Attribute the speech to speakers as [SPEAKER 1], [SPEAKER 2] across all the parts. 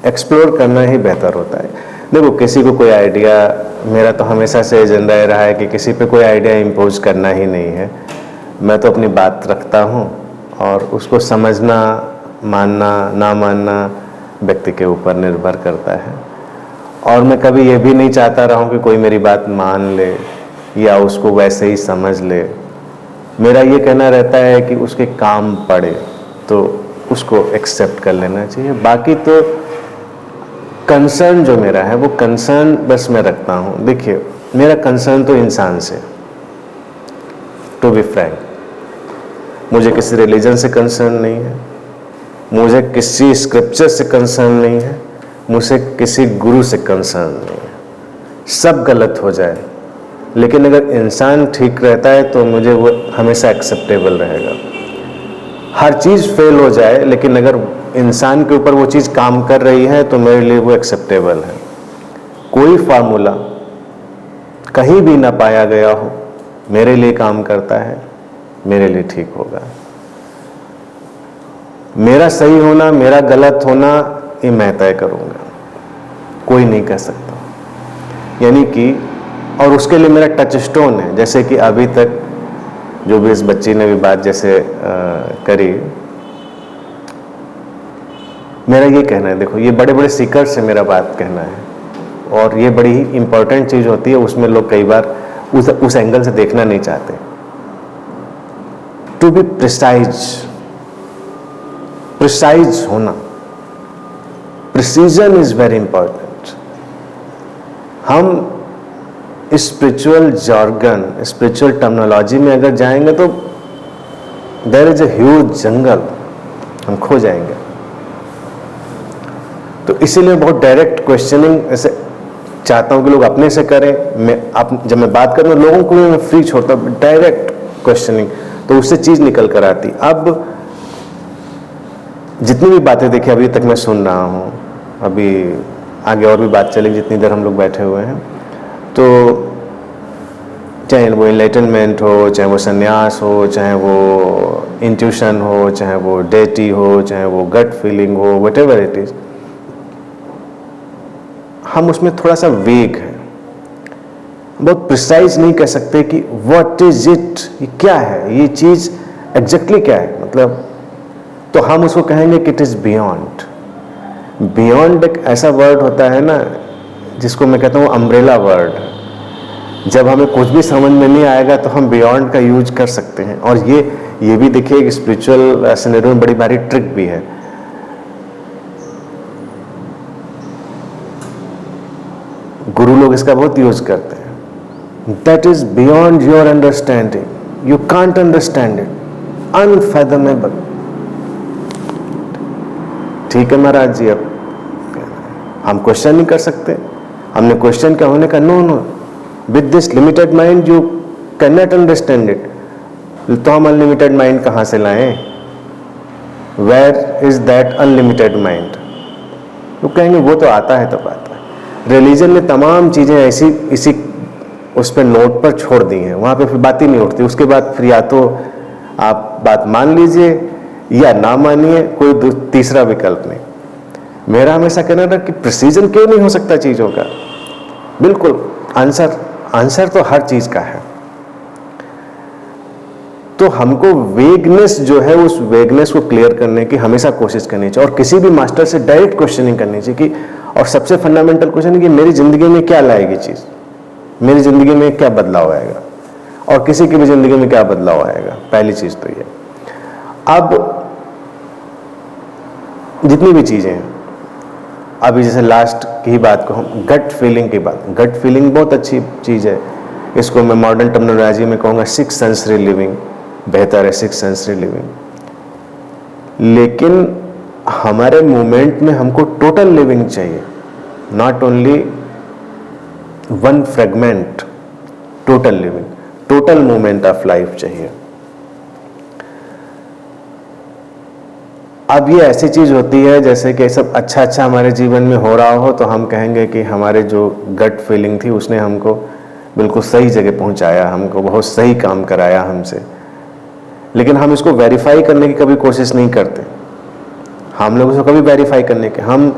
[SPEAKER 1] Explore करना ही बेहतर होता है। देखो, किसी को कोई आइडिया, मेरा तो हमेशा से एजेंडा रहा है कि किसी पे कोई आइडिया इम्पोज करना ही नहीं है। मैं तो अपनी बात रखता हूँ और उसको समझना, मानना ना मानना व्यक्ति के ऊपर निर्भर करता है। और मैं कभी ये भी नहीं चाहता रहा हूँ कि कोई मेरी बात मान ले या उसको वैसे ही समझ ले। मेरा ये कहना रहता है कि उसके काम पड़े तो उसको एक्सेप्ट कर लेना चाहिए। बाकी तो कंसर्न जो मेरा है वो कंसर्न बस मैं रखता हूँ। देखिए, मेरा कंसर्न तो इंसान से, टू बी फ्रैंक, मुझे किसी रिलीजन से कंसर्न नहीं है, मुझे किसी स्क्रिप्चर से कंसर्न नहीं है, मुझे किसी गुरु से कंसर्न नहीं है। सब गलत हो जाए लेकिन अगर इंसान ठीक रहता है तो मुझे वो हमेशा एक्सेप्टेबल रहेगा। हर चीज़ फेल हो जाए लेकिन अगर इंसान के ऊपर वो चीज़ काम कर रही है तो मेरे लिए वो एक्सेप्टेबल है। कोई फार्मूला कहीं भी ना पाया गया हो, मेरे लिए काम करता है, मेरे लिए ठीक होगा। मेरा सही होना, मेरा गलत होना, ये मैं तय करूँगा, कोई नहीं कह सकता। यानी कि और उसके लिए मेरा टच स्टोन है। जैसे कि अभी तक जो भी इस बच्ची ने भी बात जैसे करी, मेरा ये कहना है, देखो ये बड़े बड़े सीकर से मेरा बात कहना है और ये बड़ी ही इंपॉर्टेंट चीज़ होती है। उसमें लोग कई बार उस एंगल से देखना नहीं चाहते। टू बी प्रिसाइज होना, प्रिसीजन इज वेरी इंपॉर्टेंट। हम स्पिरिचुअल जॉर्गन, स्पिरिचुअल टर्मिनोलॉजी में अगर जाएंगे तो देयर इज अ ह्यूज जंगल, हम खो जाएंगे। तो इसीलिए बहुत डायरेक्ट क्वेश्चनिंग ऐसे चाहता हूं कि लोग अपने से करें। जब मैं बात करूं लोगों को मैं फ्री छोड़ता हूं, डायरेक्ट क्वेश्चनिंग, तो उससे चीज निकल कर आती। अब जितनी भी बातें देखी अभी तक मैं सुन रहा हूं, अभी आगे और भी बात चलेगी जितनी देर हम लोग बैठे हुए हैं, तो चाहे वो एनलाइटनमेंट हो, चाहे वो संन्यास हो, चाहे वो इंट्यूशन हो, चाहे वो डेटी हो, चाहे वो गट फीलिंग हो, व्हाटएवर इट इज, हम उसमें थोड़ा सा वेग है, बहुत प्रिसाइज नहीं कह सकते कि व्हाट इज इट, ये क्या है, ये चीज एग्जैक्टली क्या है। मतलब तो हम उसको कहेंगे कि इट इज बियॉन्ड। बियॉन्ड एक ऐसा वर्ड होता है ना जिसको मैं कहता हूँ अम्ब्रेला वर्ड। जब हमें कुछ भी समझ में नहीं आएगा तो हम बियॉन्ड का यूज कर सकते हैं। और ये भी देखिए एक स्पिरिचुअल सिनेरियो में बड़ी भारी ट्रिक भी है। गुरु लोग इसका बहुत यूज करते हैं। That is beyond your understanding, you can't understand it, unfathomable. ठीक है महाराज जी, अब हम क्वेश्चन नहीं कर सकते। हमने क्वेश्चन क्या होने का, no with this limited mind you can not understand it. तो हम अनलिमिटेड माइंड कहां से लाएं? Where is that unlimited mind? तो कहेंगे वो तो आता है तब आता है। रिलीजन ने तमाम चीजें ऐसी इसी उस पर नोट पर छोड़ दी हैं, वहां पे फिर बात ही नहीं उठती। उसके बाद फिर या तो आप बात मान लीजिए या ना मानिए, कोई तीसरा विकल्प नहीं। मेरा हमेशा कहना था कि प्रिसीजन क्यों नहीं हो सकता चीजों का? बिल्कुल आंसर तो हर चीज का है। तो हमको वेगनेस जो है उस वेगनेस को क्लियर करने की हमेशा कोशिश करनी चाहिए और किसी भी मास्टर से डायरेक्ट क्वेश्चनिंग करनी चाहिए कि, और सबसे फंडामेंटल क्वेश्चन है कि मेरी जिंदगी में क्या लाएगी चीज, मेरी जिंदगी में क्या बदलाव आएगा और किसी की भी जिंदगी में क्या बदलाव आएगा। पहली चीज तो ये। अब जितनी भी चीजें हैं, अभी जैसे लास्ट की बात को हम गट फीलिंग की बात, गट फीलिंग बहुत अच्छी चीज है। इसको मैं मॉडर्न टर्मिनोलॉजी में कहूँगा सिक्स सेंसरी लिविंग, बेहतर है सिक्स सेंसरी लिविंग। लेकिन हमारे मूवमेंट में हमको टोटल लिविंग चाहिए, not only one fragment, total living, total movement of life चाहिए। अब ये ऐसी चीज होती है जैसे कि सब अच्छा हमारे जीवन में हो रहा हो तो हम कहेंगे कि हमारे जो गट फीलिंग थी उसने हमको बिल्कुल सही जगह पहुंचाया, हमको बहुत सही काम कराया हमसे। लेकिन हम इसको वेरीफाई करने की कभी कोशिश नहीं करते। हम लोग इसको कभी वेरीफाई करने के, हम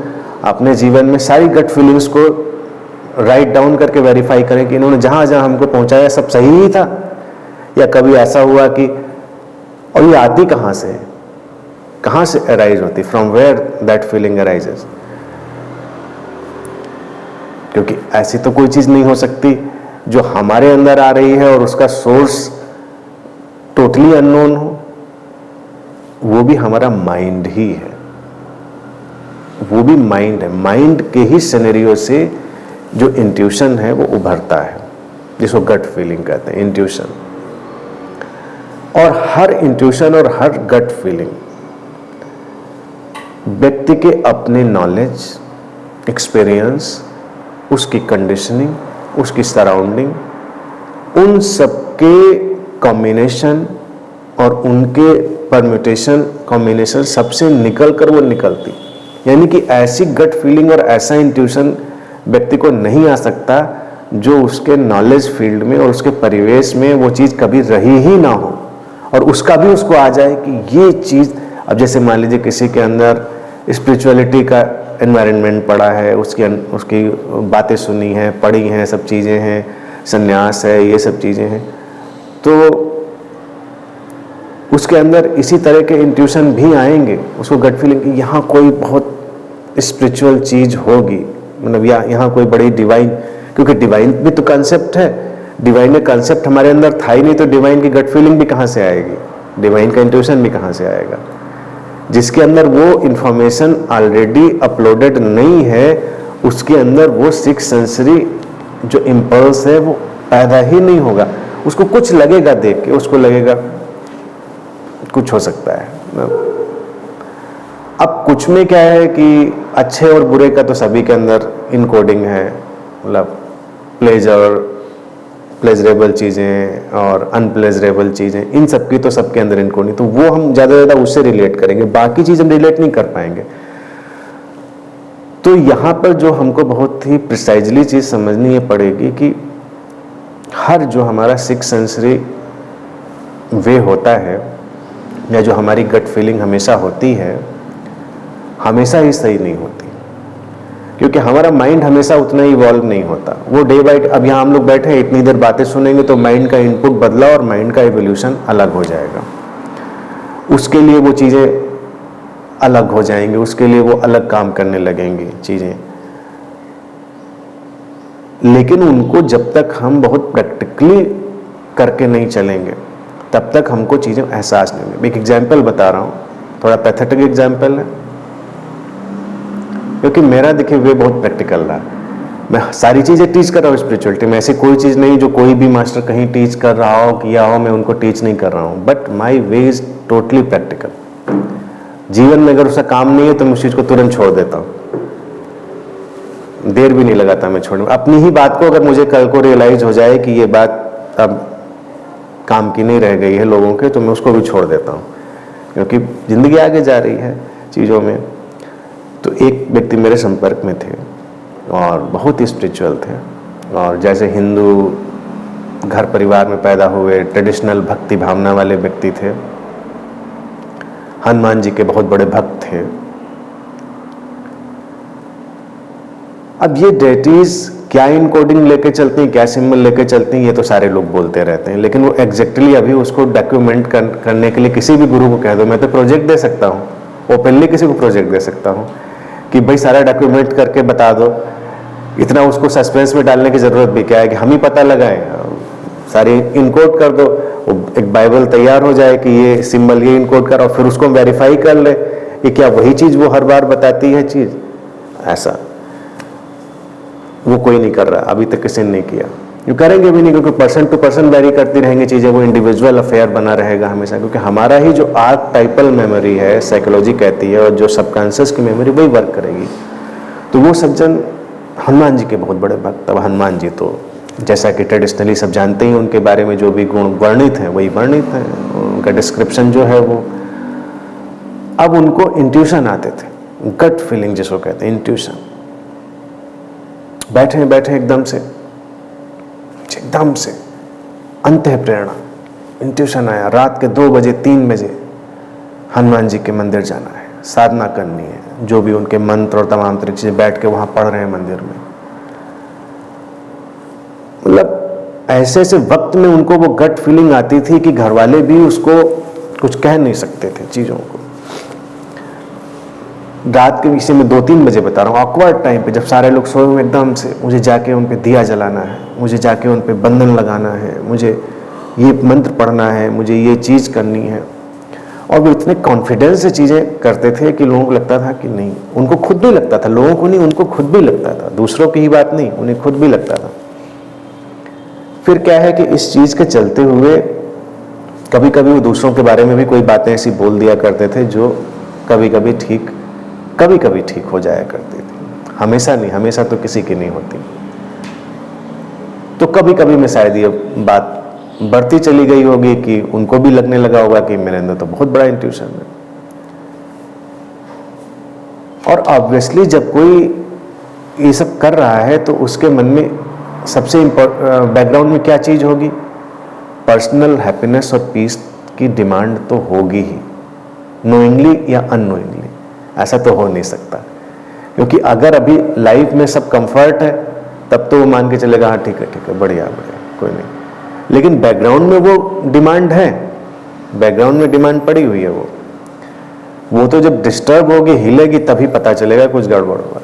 [SPEAKER 1] अपने जीवन में सारी गट फीलिंग्स को राइट डाउन करके वेरीफाई करें कि इन्होंने जहाँ जहाँ हमको पहुँचाया सब सही ही था, या कभी ऐसा हुआ कि, और ये आती कहाँ से है, कहाँ से अराइज होती, from where that feeling arises. क्योंकि ऐसी तो कोई चीज़ नहीं हो सकती जो हमारे अंदर आ रही है और उसका सोर्स टोटली अननोन हो। वो भी हमारा माइंड ही है, वो भी माइंड है। माइंड के ही सिनेरियो से जो इंट्यूशन है वो उभरता है, जिसको गट फीलिंग कहते हैं, इंट्यूशन। और हर इंट्यूशन और हर गट फीलिंग व्यक्ति के अपने नॉलेज, एक्सपीरियंस, उसकी कंडीशनिंग, उसकी सराउंडिंग, उन सबके कॉम्बिनेशन और उनके परम्यूटेशन कॉम्बिनेशन सबसे निकल कर वो निकलती। यानी कि ऐसी गट फीलिंग और ऐसा इंट्यूशन व्यक्ति को नहीं आ सकता जो उसके नॉलेज फील्ड में और उसके परिवेश में वो चीज़ कभी रही ही ना हो, और उसका भी उसको आ जाए कि ये चीज़। अब जैसे मान लीजिए किसी के अंदर स्पिरिचुअलिटी का एनवायरनमेंट पड़ा है, उसकी बातें सुनी हैं, पढ़ी हैं, सब चीज़ें हैं, संन्यास है, ये सब चीज़ें हैं, तो उसके अंदर इसी तरह के इंट्यूशन भी आएंगे, उसको गट फीलिंग कि यहाँ कोई बहुत स्पिरिचुअल चीज़ होगी, मतलब यहाँ कोई बड़ी डिवाइन, क्योंकि डिवाइन भी तो कंसेप्ट है, डिवाइन का कंसेप्ट हमारे अंदर था ही नहीं, तो डिवाइन की गट फीलिंग भी कहाँ से आएगी, डिवाइन का इंट्यूशन भी कहाँ से आएगा। जिसके अंदर वो इंफॉर्मेशन ऑलरेडी अपलोडेड नहीं है, उसके अंदर वो सिक्स सेंसरी जो इम्पल्स है वो पैदा ही नहीं होगा। उसको कुछ लगेगा देख के, उसको लगेगा कुछ हो सकता है। अब कुछ में क्या है कि अच्छे और बुरे का तो सभी के अंदर इनकोडिंग है, मतलब प्लेजरेबल चीज़ें और अनप्लेजरेबल चीज़ें, इन सब की तो सबके अंदर इनकोडिंग, तो वो हम ज़्यादा से ज़्यादा उससे रिलेट करेंगे, बाकी चीज़ हम रिलेट नहीं कर पाएंगे। तो यहाँ पर जो हमको बहुत ही प्रिसाइजली चीज़ समझनी पड़ेगी कि हर जो हमारा सिक्स सेंसरी वे होता है, या जो हमारी गट फीलिंग हमेशा होती है, हमेशा ही सही नहीं होती, क्योंकि हमारा माइंड हमेशा उतना इवॉल्व नहीं होता। वो डे बाय डे, अब यहाँ हम लोग बैठे हैं, इतनी देर बातें सुनेंगे तो माइंड का इनपुट बदला और माइंड का एवोल्यूशन अलग हो जाएगा, उसके लिए वो चीज़ें अलग हो जाएंगी, उसके लिए वो अलग काम करने लगेंगी चीज़ें। लेकिन उनको जब तक हम बहुत प्रैक्टिकली करके नहीं चलेंगे तब तक हमको चीज़ें एहसास नहीं होंगे। एक एग्जाम्पल बता रहा हूँ, थोड़ा पैथेटिक एग्जाम्पल है, क्योंकि मेरा देखिए वे बहुत प्रैक्टिकल रहा। मैं सारी चीज़ें टीच कर रहा हूँ स्पिरिचुअलिटी में, ऐसी कोई चीज़ नहीं जो कोई भी मास्टर कहीं टीच कर रहा हो, किया हो, मैं उनको टीच नहीं कर रहा हूँ, but my way is totally practical. जीवन में अगर उसका काम नहीं है तो मैं उस चीज़ को तुरंत छोड़ देता हूँ, देर भी नहीं लगाता मैं छोड़ने। अपनी ही बात को अगर मुझे कल को रियलाइज हो जाए कि ये बात अब काम की नहीं रह गई है लोगों के, तो मैं उसको भी छोड़ देता हूँ, क्योंकि ज़िंदगी आगे जा रही है चीज़ों में। तो एक व्यक्ति मेरे संपर्क में थे और बहुत ही स्पिरिचुअल थे, और जैसे हिंदू घर परिवार में पैदा हुए, ट्रेडिशनल भक्ति भावना वाले व्यक्ति थे, हनुमान जी के बहुत बड़े भक्त थे। अब ये डेटीज क्या इनकोडिंग लेके चलती हैं, क्या सिंबल लेके चलती हैं, ये तो सारे लोग बोलते रहते हैं, लेकिन वो एग्जैक्टली अभी उसको डॉक्यूमेंट करने के लिए किसी भी गुरु को कह दो, मैं तो प्रोजेक्ट दे सकता हूँ, ओपनली किसी को प्रोजेक्ट दे सकता हूँ कि भाई सारा डॉक्यूमेंट करके बता दो। इतना उसको सस्पेंस में डालने की ज़रूरत भी क्या है कि हम ही पता लगाएं, सारी इनकोड कर दो, एक बाइबल तैयार हो जाए कि ये सिंबल ये इनकोड कर, और फिर उसको वेरीफाई कर ले कि क्या वही चीज़ वो हर बार बताती है चीज़। ऐसा वो कोई नहीं कर रहा, अभी तक किसी ने नहीं किया, जो करेंगे भी नहीं, क्योंकि पर्सन टू पर्सन वेरी करती रहेंगी चीज़ें, वो इंडिविजुअल अफेयर बना रहेगा हमेशा, क्योंकि हमारा ही जो आर्कटाइपल मेमोरी है, साइकोलॉजी कहती है, और जो सबकॉन्शियस की मेमोरी वही वर्क करेगी। तो वो सज्जन हनुमान जी के बहुत बड़े भक्त। अब हनुमान जी तो जैसा कि ट्रेडिशनली सब जानते ही, उनके बारे में जो भी गुण वर्णित हैं वही वर्णित हैं, उनका डिस्क्रिप्शन जो है वो। अब उनको इंट्यूशन आते थे, गट फीलिंग जिसको कहते हैं, इंट्यूशन। बैठे बैठे एकदम से अंतः प्रेरणा, इंट्यूशन आया, रात के 2 बजे 3 बजे हनुमान जी के मंदिर जाना है, साधना करनी है, जो भी उनके मंत्र और तमाम तरह की चीज़ें बैठ के वहाँ पढ़ रहे हैं मंदिर में। मतलब ऐसे ऐसे वक्त में उनको वो गट फीलिंग आती थी कि घर वाले भी उसको कुछ कह नहीं सकते थे चीज़ों को। रात के विषय में 2-3 बजे बता रहा हूँ, ऑकवर्ड टाइम पे जब सारे लोग सोए हुए एकदम से, मुझे जाके उन पे दिया जलाना है, मुझे जाके उन पे बंधन लगाना है, मुझे ये मंत्र पढ़ना है, मुझे ये चीज़ करनी है। और वो इतने कॉन्फिडेंस से चीज़ें करते थे कि लोगों को लगता था कि नहीं, उनको खुद भी लगता था, लोगों को नहीं, उनको खुद भी लगता था, दूसरों की ही बात नहीं, उन्हें खुद भी लगता था। फिर क्या है कि इस चीज़ के चलते हुए कभी कभी वो दूसरों के बारे में भी कोई बातें ऐसी बोल दिया करते थे जो कभी कभी ठीक हो जाया करती थी। हमेशा नहीं, हमेशा तो किसी की नहीं होती। तो कभी कभी में शायद ये बात बढ़ती चली गई होगी कि उनको भी लगने लगा होगा कि मेरे अंदर तो बहुत बड़ा इंट्यूशन है। और ऑब्वियसली जब कोई ये सब कर रहा है तो उसके मन में सबसे बैकग्राउंड में क्या चीज़ होगी? पर्सनल हैप्पीनेस और पीस की डिमांड तो होगी ही, नोइंगली या अननोइंगली। ऐसा तो हो नहीं सकता, क्योंकि अगर अभी लाइफ में सब कंफर्ट है तब तो वो मान के चलेगा हाँ ठीक है बढ़िया, कोई नहीं। लेकिन बैकग्राउंड में वो डिमांड है, बैकग्राउंड में डिमांड पड़ी हुई है। वो तो जब डिस्टर्ब होगी, हिलेगी, तभी पता चलेगा कुछ गड़बड़ होगा।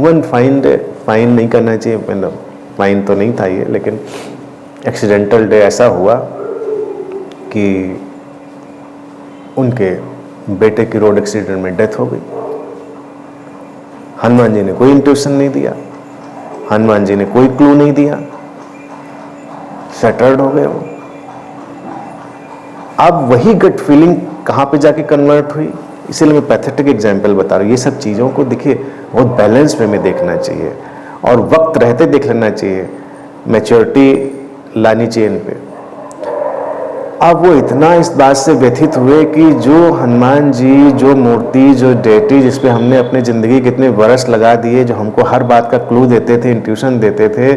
[SPEAKER 1] वन फाइन नहीं करना चाहिए, मतलब फाइन तो नहीं था ये, लेकिन एक्सीडेंटल डे ऐसा हुआ कि उनके बेटे की रोड एक्सीडेंट में डेथ हो गई। हनुमान जी ने कोई इंट्यूशन नहीं दिया, हनुमान जी ने कोई क्लू नहीं दिया, शटर्ड हो गए वो। अब वही गट फीलिंग कहाँ पे जाके कन्वर्ट हुई? इसीलिए मैं पैथेटिक एग्जाम्पल बता रहा हूँ। ये सब चीज़ों को देखिए बहुत बैलेंस वे में देखना चाहिए और वक्त रहते देख लेना चाहिए, मैच्योरिटी लानी चाहिए इन पे। अब वो इतना इस बात से व्यथित हुए कि जो हनुमान जी, जो मूर्ति, जो डेटी जिस पे हमने अपनी ज़िंदगी के इतने वर्ष लगा दिए, जो हमको हर बात का क्लू देते थे, इंट्यूशन देते थे,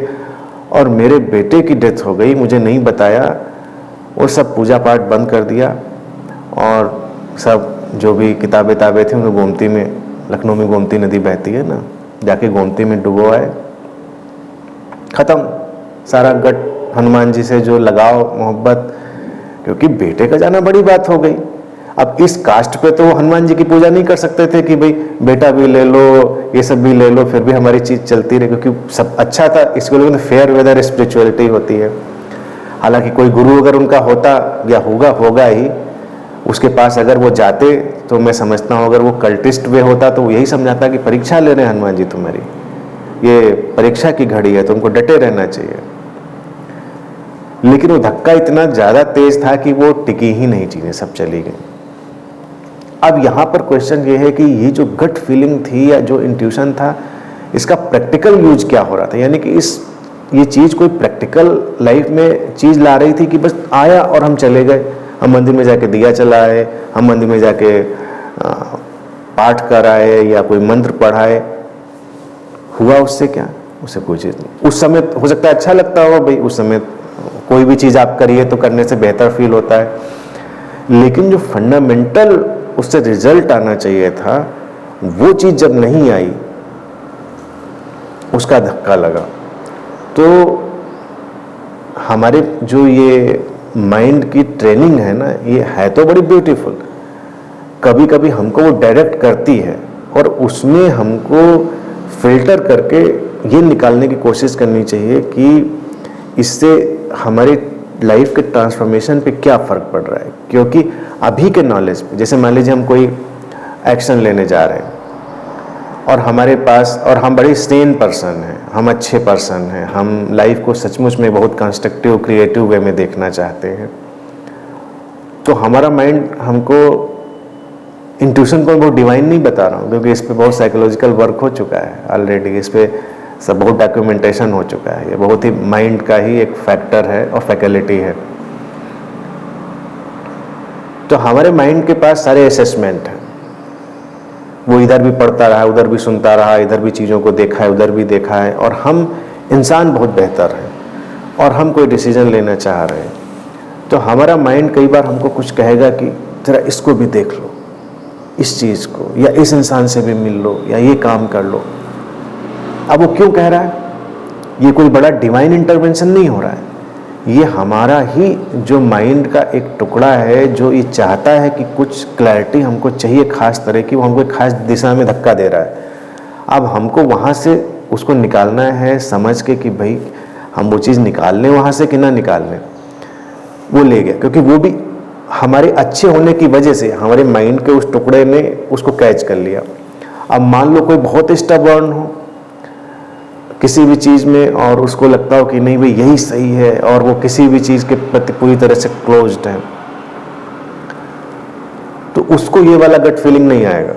[SPEAKER 1] और मेरे बेटे की डेथ हो गई, मुझे नहीं बताया, वो सब पूजा पाठ बंद कर दिया और सब जो भी किताबें थी उन्हें गोमती में, लखनऊ में गोमती नदी बहती है ना, जाके गोमती में डुबो आए, ख़त्म सारा गट हनुमान जी से जो लगाव मोहब्बत, क्योंकि बेटे का जाना बड़ी बात हो गई। अब इस कास्ट पे तो हनुमान जी की पूजा नहीं कर सकते थे कि भाई बेटा भी ले लो, ये सब भी ले लो, फिर भी हमारी चीज़ चलती रहे, क्योंकि सब अच्छा था। इसको लोगों ने फेयर वेदर स्पिरिचुअलिटी होती है। हालांकि कोई गुरु अगर उनका होता या होगा ही, उसके पास अगर वो जाते तो मैं समझता हूँ अगर वो कल्टिस्ट वे होता तो वो यही समझाता कि परीक्षा ले रहे हैं हनुमान जी तुम्हारी, ये परीक्षा की घड़ी है, तुमको डटे रहना चाहिए। लेकिन वो धक्का इतना ज़्यादा तेज था कि वो टिकी ही नहीं, चीज़ें सब चली गई। अब यहाँ पर क्वेश्चन ये है कि ये जो गट फीलिंग थी या जो इंट्यूशन था, इसका प्रैक्टिकल यूज क्या हो रहा था? यानी कि ये चीज़ कोई प्रैक्टिकल लाइफ में चीज़ ला रही थी कि बस आया और हम चले गए, हम मंदिर में जाके दिया चलाए, हम मंदिर में जाके पाठ कराए या कोई मंत्र पढ़ाए, हुआ उससे क्या? उससे कोई चीज़ नहीं। उस समय हो सकता है अच्छा लगता होगा, भाई उस समय कोई भी चीज़ आप करिए तो करने से बेहतर फील होता है, लेकिन जो फंडामेंटल उससे रिजल्ट आना चाहिए था, वो चीज़ जब नहीं आई, उसका धक्का लगा। तो हमारे जो ये माइंड की ट्रेनिंग है ना, ये है तो बड़ी ब्यूटीफुल, कभी कभी हमको वो डायरेक्ट करती है और उसमें हमको फिल्टर करके ये निकालने की कोशिश करनी चाहिए कि इससे हमारी लाइफ के ट्रांसफॉर्मेशन पे क्या फ़र्क पड़ रहा है। क्योंकि अभी के नॉलेज पे, जैसे मान लीजिए हम कोई एक्शन लेने जा रहे हैं और हमारे पास, और हम बड़े सेन पर्सन हैं, हम अच्छे पर्सन हैं, हम लाइफ को सचमुच में बहुत कंस्ट्रक्टिव क्रिएटिव वे में देखना चाहते हैं, तो हमारा माइंड हमको इंट्यूशन को बहुत डिवाइन नहीं बता रहा हूँ, क्योंकि इस पर बहुत साइकोलॉजिकल वर्क हो चुका है ऑलरेडी, इस पर सब बहुत डॉक्यूमेंटेशन हो चुका है। ये बहुत ही माइंड का ही एक फैक्टर है और फैकल्टी है। तो हमारे माइंड के पास सारे असेसमेंट हैं, वो इधर भी पढ़ता रहा, उधर भी सुनता रहा, इधर भी चीज़ों को देखा है, उधर भी देखा है, और हम इंसान बहुत बेहतर हैं और हम कोई डिसीजन लेना चाह रहे हैं, तो हमारा माइंड कई बार हमको कुछ कहेगा कि जरा इसको भी देख लो, इस चीज़ को, या इस इंसान से भी मिल लो, या ये काम कर लो। अब वो क्यों कह रहा है? ये कोई बड़ा डिवाइन इंटरवेंशन नहीं हो रहा है, ये हमारा ही जो माइंड का एक टुकड़ा है जो ये चाहता है कि कुछ क्लैरिटी हमको चाहिए खास तरह की, वो हमको एक खास दिशा में धक्का दे रहा है। अब हमको वहाँ से उसको निकालना है समझ के कि भाई हम वो चीज़ निकाल लें वहाँ से कि ना निकाल लें। वो ले गया, क्योंकि वो भी हमारे अच्छे होने की वजह से हमारे माइंड के उस टुकड़े ने उसको कैच कर लिया। अब मान लो कोई बहुत स्टबर्न हो किसी भी चीज़ में, और उसको लगता हो कि नहीं भाई यही सही है, और वो किसी भी चीज़ के प्रति पूरी तरह से क्लोज्ड है, तो उसको ये वाला गट फीलिंग नहीं आएगा,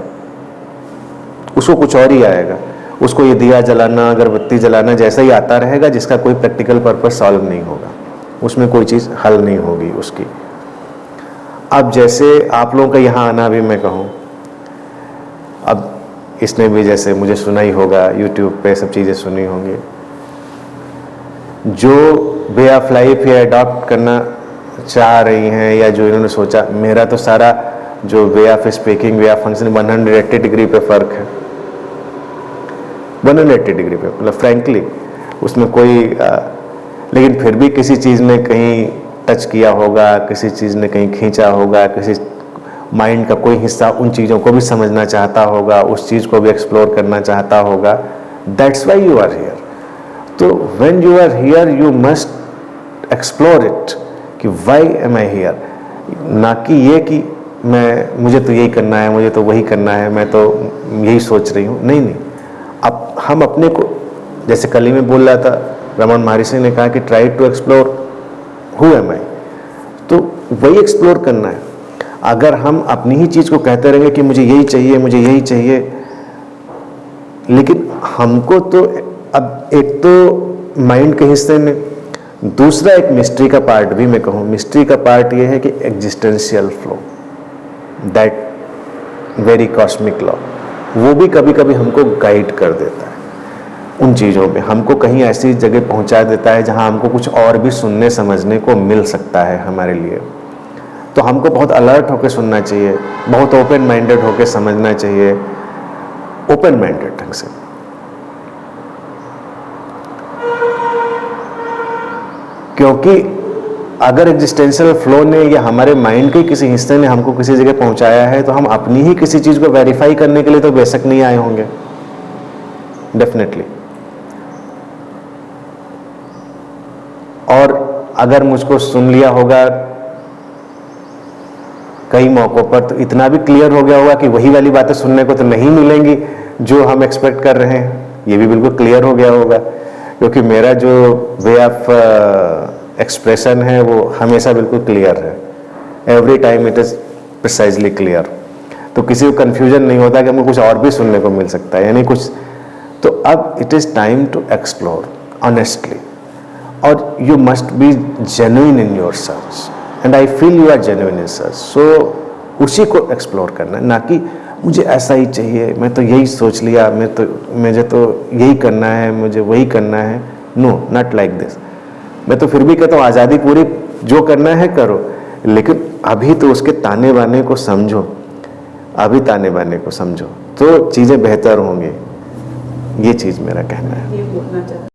[SPEAKER 1] उसको कुछ और ही आएगा। उसको ये दिया जलाना, अगरबत्ती जलाना जैसा ही आता रहेगा, जिसका कोई प्रैक्टिकल पर्पस सॉल्व नहीं होगा, उसमें कोई चीज़ हल नहीं होगी उसकी। अब जैसे आप लोगों का यहाँ आना भी मैं कहूँ, अब इसने भी जैसे मुझे सुना ही होगा, यूट्यूब पे सब चीज़ें सुनी होंगी। जो वे ऑफ लाइफ ये अडॉप्ट करना चाह रही हैं, या जो इन्होंने सोचा, मेरा तो सारा जो way of speaking, way of function 180 degree पे फ़र्क है, 180 डिग्री पे, मतलब फ्रैंकली उसमें कोई लेकिन फिर भी किसी चीज़ ने कहीं टच किया होगा, किसी चीज़ ने कहीं खींचा होगा, किसी माइंड का कोई हिस्सा उन चीज़ों को भी समझना चाहता होगा, उस चीज़ को भी एक्सप्लोर करना चाहता होगा। That's why you are here. तो when you are here you must explore it कि व्हाई एम आई हियर, ना कि ये कि मुझे तो यही करना है, मुझे तो वही करना है, मैं तो यही सोच रही हूँ। नहीं, अब हम अपने को, जैसे कल ही में बोल रहा था, रमन महर्षि ने कहा कि try to explore who am I, तो वही एक्सप्लोर करना है। अगर हम अपनी ही चीज़ को कहते रहेंगे कि मुझे यही चाहिए, मुझे यही चाहिए, लेकिन हमको तो अब एक तो माइंड के हिस्से में, दूसरा एक मिस्ट्री का पार्ट भी मैं कहूँ, मिस्ट्री का पार्ट ये है कि existential flow, that very cosmic law, वो भी कभी कभी हमको गाइड कर देता है उन चीज़ों में, हमको कहीं ऐसी जगह पहुंचा देता है जहां हमको कुछ और भी सुनने समझने को मिल सकता है हमारे लिए। तो हमको बहुत अलर्ट होकर सुनना चाहिए, बहुत ओपन माइंडेड होकर समझना चाहिए, ओपन माइंडेड ढंग से। क्योंकि अगर एग्जिस्टेंशियल फ्लो ने या हमारे माइंड के किसी हिस्से ने हमको किसी जगह पहुंचाया है, तो हम अपनी ही किसी चीज़ को वेरीफाई करने के लिए तो बेशक नहीं आए होंगे, डेफिनेटली। और अगर मुझको सुन लिया होगा कई मौक़ों पर, तो इतना भी क्लियर हो गया होगा कि वही वाली बातें सुनने को तो नहीं मिलेंगी जो हम एक्सपेक्ट कर रहे हैं, ये भी बिल्कुल क्लियर हो गया होगा। क्योंकि मेरा जो वे ऑफ एक्सप्रेशन है वो हमेशा बिल्कुल क्लियर है, every time it is precisely clear. तो किसी को कन्फ्यूजन नहीं होता कि हमको कुछ और भी सुनने को मिल सकता है, यानी कुछ। तो अब it is time to explore honestly, और you must be genuine in your search, and I feel you are genuine in search. So उसी को एक्सप्लोर करना है, ना कि मुझे ऐसा ही चाहिए, मैं तो यही सोच लिया, मुझे तो यही करना है, मुझे वही करना है। No, not like this. मैं तो फिर भी कहता हूँ आज़ादी पूरी, जो करना है करो, लेकिन अभी तो उसके ताने बाने को समझो, अभी ताने बाने को समझो तो चीज़ें बेहतर होंगी। ये चीज़ मेरा कहना है।